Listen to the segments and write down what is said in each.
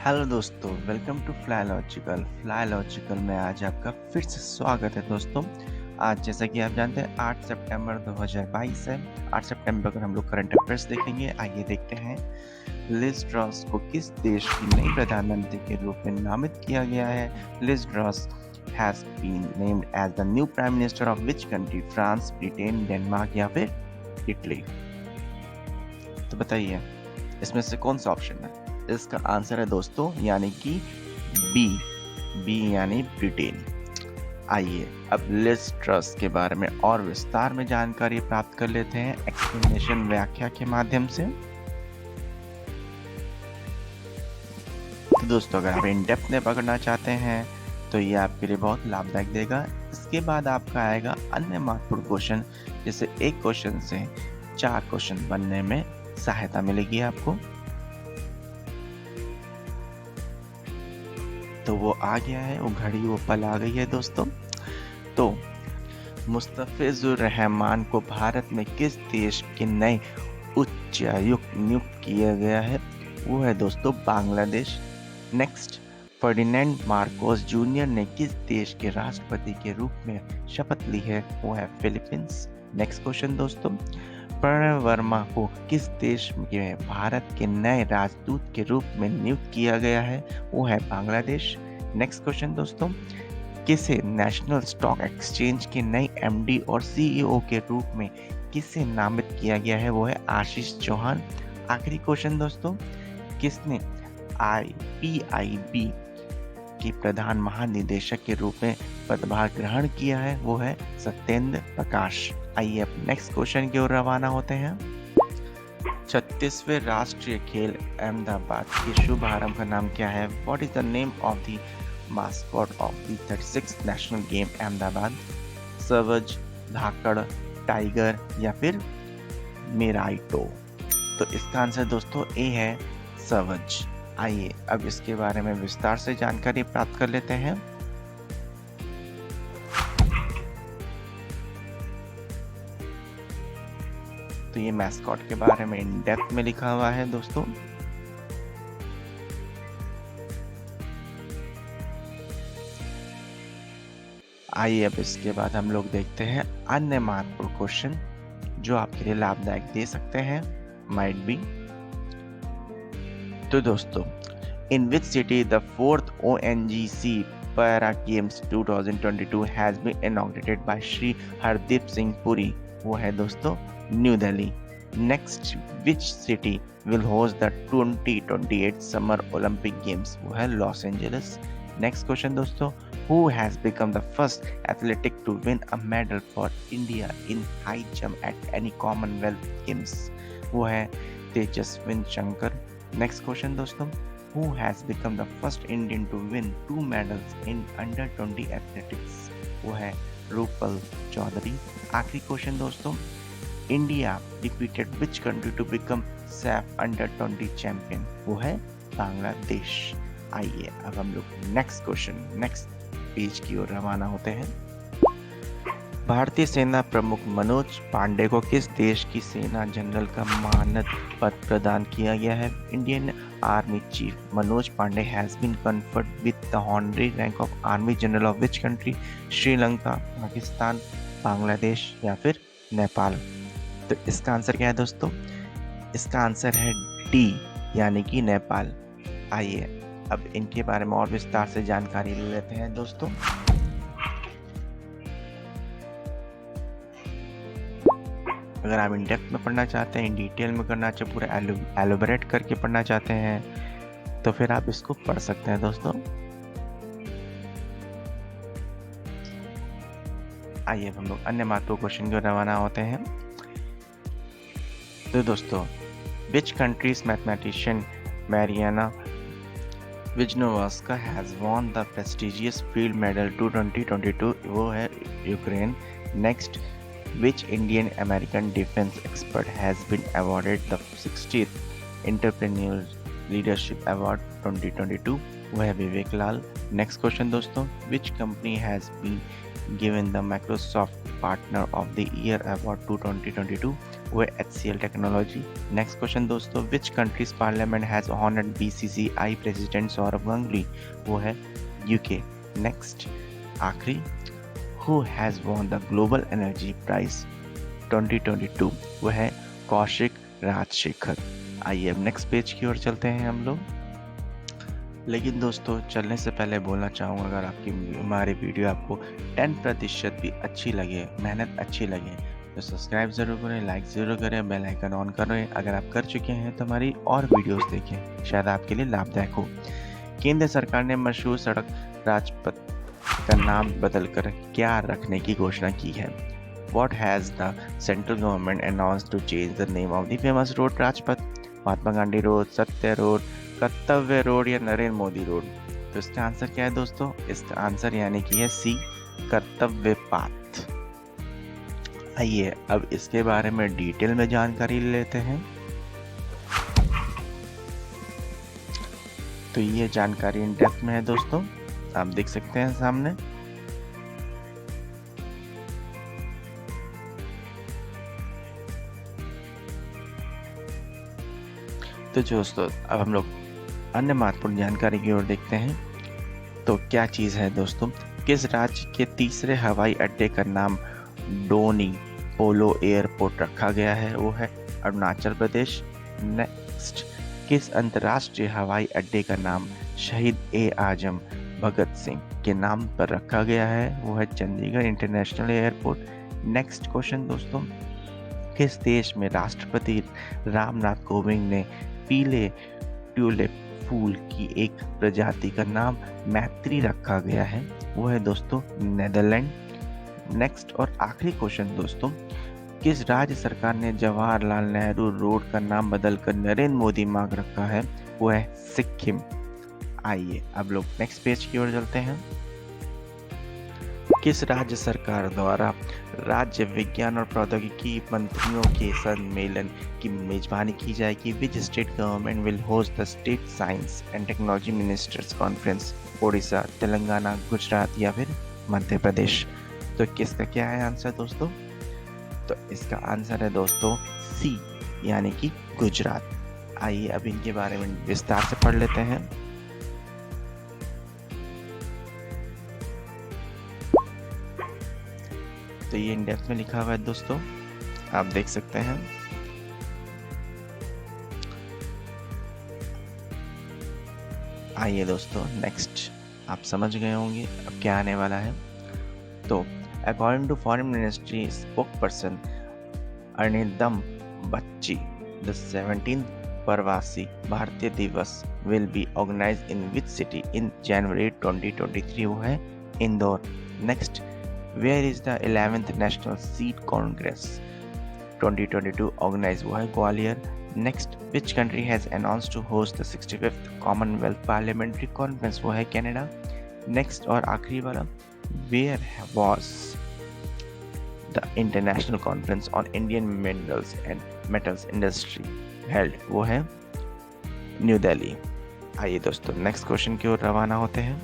Hello दोस्तों, welcome to fly logical में आज आपका फिर से स्वागत है दोस्तों। आज जैसा कि आप जानते हैं 8 सितंबर 2022 है। 8 सितंबर को हम लोग करंट अफेयर्स देखेंगे। आइए देखते हैं, लिज ट्रस को किस देश की नई प्रधानमंत्री के रूप में नामित किया गया है। Liz Truss has been named as the new prime minister of which country? France, Britain, Denmark या फिर इटली? तो बताइए, इसमें से कौन सा ऑप्शन है? इसका आंसर है दोस्तों यानी कि बी बी यानी ब्रिटेन। आइए अब लिज ट्रस के बारे में और विस्तार में जानकारी प्राप्त कर लेते हैं एक्सप्लेनेशन व्याख्या के माध्यम से। तो दोस्तों, अगर आप इन डेप्थ में पकड़ना चाहते हैं तो ये आपके लिए बहुत लाभदायक देगा। इसके बाद आपका आएगा अन्य महत्वपूर्ण क्वेश्चन, जैसे एक क्वेश्चन से 4 क्वेश्चन बनने में सहायता मिलेगी आपको। तो वो आ गया है, वो घड़ी वो पल आ गई है दोस्तों। तो मुस्तफिजुर रहमान को भारत में किस देश के नए उच्चायुक्त नियुक्त किया गया है? वो है दोस्तों Bangladesh. Next, Ferdinand Marcos junior ने किस देश के राष्ट्रपति के रूप में शपथ ली है? वो है फिलीपींस। नेक्स्ट क्वेश्चन दोस्तों, प्रणव वर्मा को किस देश में भारत के नए राजदूत के रूप में नियुक्त किया गया है? वो है बांग्लादेश। नेक्स्ट क्वेश्चन दोस्तों, किसे नेशनल स्टॉक एक्सचेंज के नए एमडी और सीईओ के रूप में किसे नामित किया गया है? वो है आशीष चौहान। आखिरी क्वेश्चन दोस्तों, किसने पीआईबी के प्रधान महानिदेशक के रूप में पदभार ग्रहण किया है? वो है सत्येंद्र प्रकाश। आइए अब नेक्स्ट क्वेश्चन की ओर रवाना होते हैं। 36वें राष्ट्रीय खेल अहमदाबाद के शुभारंभ का नाम क्या है? What is the name of the mascot of the 36th national game Ahmedabad? सर्वज, धाकड़, टाइगर या फिर मेराइटो? तो इसका आंसर दोस्तों ए है सर्वज। आइए अब इसके बारे में विस्तार से जानकारी प्राप्त कर लेते हैं। तो ये मैस्कॉट के बारे में इन डेप्थ में लिखा हुआ है दोस्तों। आइए अब इसके बाद हम लोग देखते हैं अन्य महत्वपूर्ण क्वेश्चन जो आपके लिए लाभदायक दे सकते हैं, माइट बी। तो दोस्तों, in which city the 4th ONGC para games 2022 has been inaugurated by Shri Hardeep Singh Puri? वो है दोस्तों New Delhi. Next, which city will host the 2028 summer Olympic games? वो है लॉस एंजलिस। नेक्स्ट क्वेश्चन दोस्तों, who has become the first athletic to win a medal for India in high jump at any Commonwealth Games? वो है तेजस्विन Shankar. Next question दोस्तों, who has become the first Indian to win 2 medals in under 20 athletics? वो है रूपल चौधरी। आखिरी question दोस्तों, India defeated which country to become SAF under 20 champion? वो है बांग्लादेश। आइए अब हम लोग नेक्स्ट पेज की ओर रवाना होते हैं। भारतीय सेना प्रमुख मनोज पांडे को किस देश की सेना जनरल का मानद पद प्रदान किया गया है? Indian army chief Manoj Pande has been conferred with the honorary rank of army general of which country? Sri Lanka, Pakistan, Bangladesh या फिर नेपाल? तो इसका आंसर क्या है दोस्तों? इसका आंसर है डी यानी कि नेपाल। आइए अब इनके बारे में और विस्तार से जानकारी ले लेते हैं दोस्तों। अगर आप इन डेप्थ में पढ़ना चाहते हैं, इन डिटेल में करना चाहते हैं, पूरा एलोबरेट करके पढ़ना चाहते हैं, तो फिर आप इसको पढ़ सकते हैं दोस्तों। आइए अब हम लोग अन्य महत्वपूर्ण क्वेश्चन की ओर रवाना होते हैं। तो दोस्तों, which countries mathematician Maryna Viazovska has won the prestigious Field Medal 2022? वो है Ukraine. Next, which Indian American defence expert has been awarded the 60th entrepreneur leadership award 2022? वो है विवेक लाल। नेक्स्ट क्वेश्चन दोस्तों, which company has been given the Microsoft partner of the year award 2022? वो है HCL technology. Next question दोस्तों, which countries parliament has honoured BCCI president Sourav Ganguly, वो है UK। Next आखिरी, who has won the global energy prize 2022, वो है कौशिक राजशेखर। आइए अब नेक्स्ट पेज की ओर चलते हैं हम लोग। लेकिन दोस्तों चलने से पहले बोलना चाहूँगा, अगर आपकी हमारी वीडियो आपको 10% भी अच्छी लगे, मेहनत अच्छी लगे, तो सब्सक्राइब ज़रूर करें, लाइक ज़रूर करें, बेल आइकन ऑन करें। अगर आप कर चुके हैं तो हमारी और वीडियोस देखें, शायद आपके लिए लाभदायक हो। केंद्र सरकार ने मशहूर सड़क राजपथ का नाम बदलकर क्या रखने की घोषणा की है? What has the central government announced to change the name of the famous road Rajpath? Mahatma Gandhi road, सत्य रोड, कर्तव्य रोड या नरेंद्र मोदी रोड? तो इसका आंसर क्या है दोस्तों? इसका आंसर यानी कि है सी, कर्तव्य पाथ। आइए अब इसके बारे में डिटेल में जानकारी लेते हैं। तो ये जानकारी इन डेप्थ में है दोस्तों, आप देख सकते हैं सामने। तो दोस्तों अब हम लोग अन्य महत्वपूर्ण जानकारी की ओर देखते हैं। तो क्या चीज़ है दोस्तों, किस राज्य के तीसरे हवाई अड्डे का नाम डोनी पोलो एयरपोर्ट रखा गया है? वो है अरुणाचल प्रदेश। नेक्स्ट, किस अंतर्राष्ट्रीय हवाई अड्डे का नाम शहीद ए आजम भगत सिंह के नाम पर रखा गया है? वो है Chandigarh international airport. Next question दोस्तों, किस देश में राष्ट्रपति रामनाथ कोविंद ने पीले ट्यूलिप फूल की एक प्रजाति का नाम मैत्री रखा गया है? वो है दोस्तों नेदरलैंड। नेक्स्ट और आखिरी क्वेश्चन दोस्तों, किस राज्य सरकार ने जवाहरलाल नेहरू रोड का नाम बदलकर नरेंद्र मोदी मार्ग रखा है? वो है सिक्किम। आइए अब लोग नेक्स्ट पेज की ओर चलते हैं। किस राज्य सरकार द्वारा राज्य विज्ञान और प्रौद्योगिकी मंत्रियों के सम्मेलन की मेजबानी की जाएगी? Which state government will host the state science and technology ministers conference? Orissa, Telangana, Gujarat या फिर मध्य प्रदेश? तो किसका क्या है आंसर दोस्तों? तो इसका आंसर है दोस्तों सी, यानी कि गुजरात। आइए अब इनके बारे में विस्तार से पढ़ लेते हैं। तो ये इन डेप्थ में लिखा हुआ है दोस्तों, आप देख सकते हैं। आइए दोस्तों नेक्स्ट, आप समझ गए होंगे अब क्या आने वाला है। तो according to foreign ministry spokesperson Arindam Bagchi, the 17th Pravasi Bharatiya Divas will be organised in which city in January 2023? वो है Indore. Next, Where is the 11th National Seed Congress 2022 organized? वो है Gwalior. Next, which country has announced to host the 65th Commonwealth Parliamentary Conference? वो है Canada. Next और आखिरी वाला, where was the International Conference on Indian Minerals and Metals Industry held? वो है new Delhi. आइए दोस्तों नेक्स्ट क्वेश्चन की ओर रवाना होते हैं।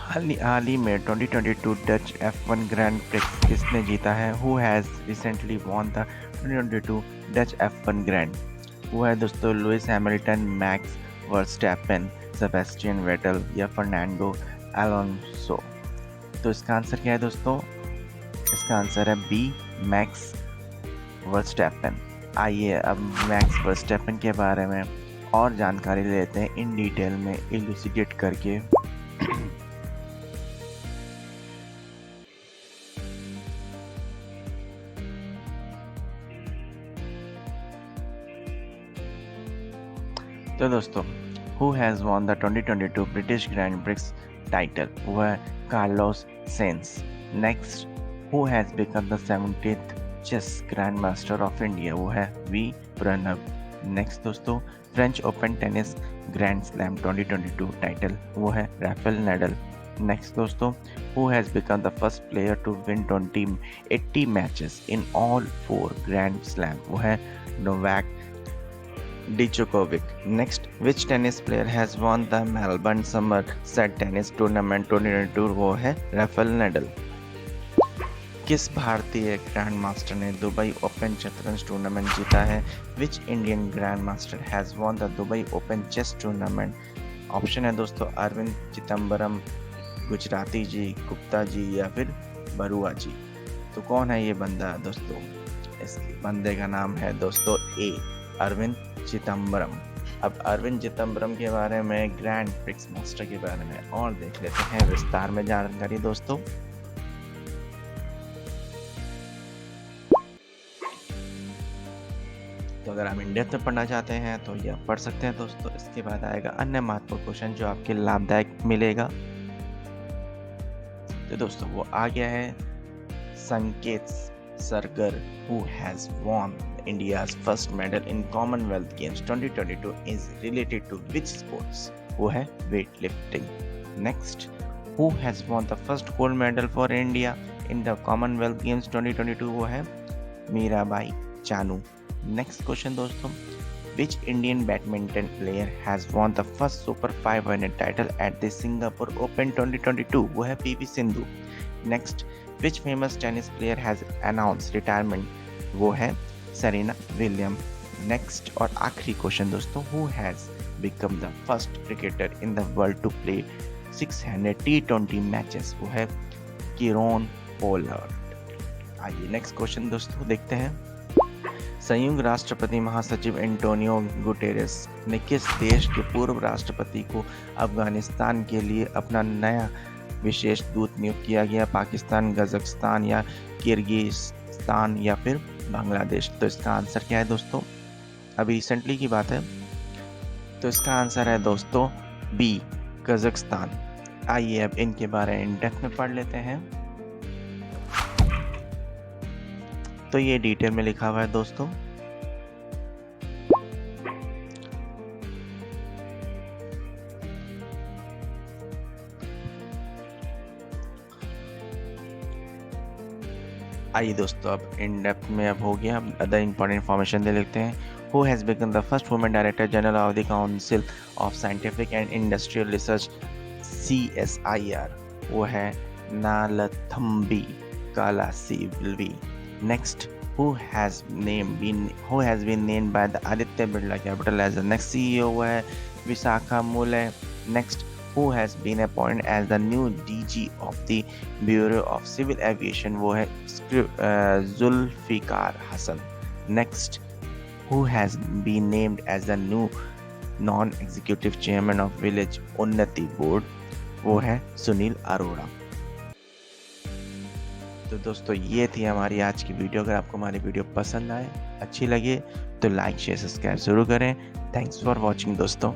हाल ही में 2022 डच F1 ग्रैंड प्रिक्स किसने जीता है? Who has recently von the 2022 Dutch F1 grand? वो है दोस्तों Lewis Hamilton, max Verstappen, Sebastian Vettel या फर्नांडो अलोंसो? तो इसका आंसर क्या है दोस्तों? इसका आंसर है बी, मैक्स वर्स्टैपेन। आइए अब मैक्स वर्स्टैपेन के बारे में और जानकारी लेते हैं इन डिटेल में इलुसिडेट करके। तो दोस्तों, who has won the 2022 British Grand Prix title? वो है Carlos Sainz. Next, who has become the 17th chess grand master of India? वो है वी प्रणव। नेक्स्ट दोस्तों, French Open tennis grand slam 2022 title? वो है राफेल नडाल। नेक्स्ट दोस्तों, who has become the first player to win 80 matches in all 4 grand slam? वो है Novak Djokovic. Next, which tennis player has won the Melbourne Summer Set Tennis Tournament 2022? वो है Rafael Nadal. किस भारतीय ग्रैंड मास्टर ने दुबई ओपन शतरंज टूर्नामेंट जीता है? Which Indian grand master has won the Dubai open chess tournament? Option है दोस्तों अरविंद चिदम्बरम, गुजराती जी, गुप्ता जी या फिर बरुआ जी। तो कौन है ये बंदा दोस्तों? इस बंदे का नाम है दोस्तों ए अरविंद चिदम्बरम। अब अरविंद चिदम्बरम के बारे में, ग्रैंड प्रिक्स मास्टर के बारे में और देख लेते हैं विस्तार में जानकारी दोस्तों। तो अगर आप इन डेप्थ में पढ़ना चाहते हैं तो ये आप पढ़ सकते हैं दोस्तों। इसके बाद आएगा अन्य महत्वपूर्ण क्वेश्चन जो आपके लाभदायक मिलेगा। तो दोस्तों वो आ गया है संकेत Sargar, who has won India's first medal in Commonwealth Games 2022 is related to which sports? वो है weightlifting. Next, who has won the first gold medal for India in the Commonwealth Games 2022? वो है मीराबाई चानू। Next question दोस्तों, which Indian badminton player has won the first Super 500 title at the Singapore Open 2022? वो है PV Sindhu. Next, which famous tennis player has announced retirement? वो है Serena William. Next और आखिरी question दोस्तों, who has become the first cricketer in the world to play 600 T20 matches? वो है Kieron Pollard. आइए नेक्स्ट क्वेश्चन दोस्तों देखते हैं। संयुक्त राष्ट्रपति महासचिव एंटोनियो गुटेरेस ने किस देश के पूर्व राष्ट्रपति को अफगानिस्तान के लिए अपना नया विशेष दूत नियुक्त किया गया? पाकिस्तान, कजाकिस्तान या किर्गिस्तान या फिर बांग्लादेश? तो इसका आंसर क्या है दोस्तों? अभी रिसेंटली की बात है, तो इसका आंसर है दोस्तों बी कजाकिस्तान। आइए अब इनके बारे में इन डेप्थ में पढ़ लेते हैं। तो ये डिटेल में लिखा हुआ है दोस्तों। आइए दोस्तों अब इन डेप्थ में अब हो गया। अब अदर इंपॉर्टेंट इन्फॉर्मेशन दे लेते हैं। Who has become the first woman director general of the Council of Scientific and Industrial Research CSIR? वो है नालथम्बी कालासिवल्वी। Next, who has been named by the Aditya Birla Capital as the next CEO? वो है विशाखा मूले। Next, who has been appointed as the new DG of the Bureau of Civil Aviation? वो है Zulfikar Hasan. Next, who has been named as the new non-executive chairman of Village उन्नति Board? वो है सुनील अरोड़ा। तो दोस्तों ये थी हमारी आज की वीडियो। अगर आपको हमारी वीडियो पसंद आए, अच्छी लगे तो लाइक शेयर सब्सक्राइब जरूर करें। थैंक्स फॉर वॉचिंग दोस्तों।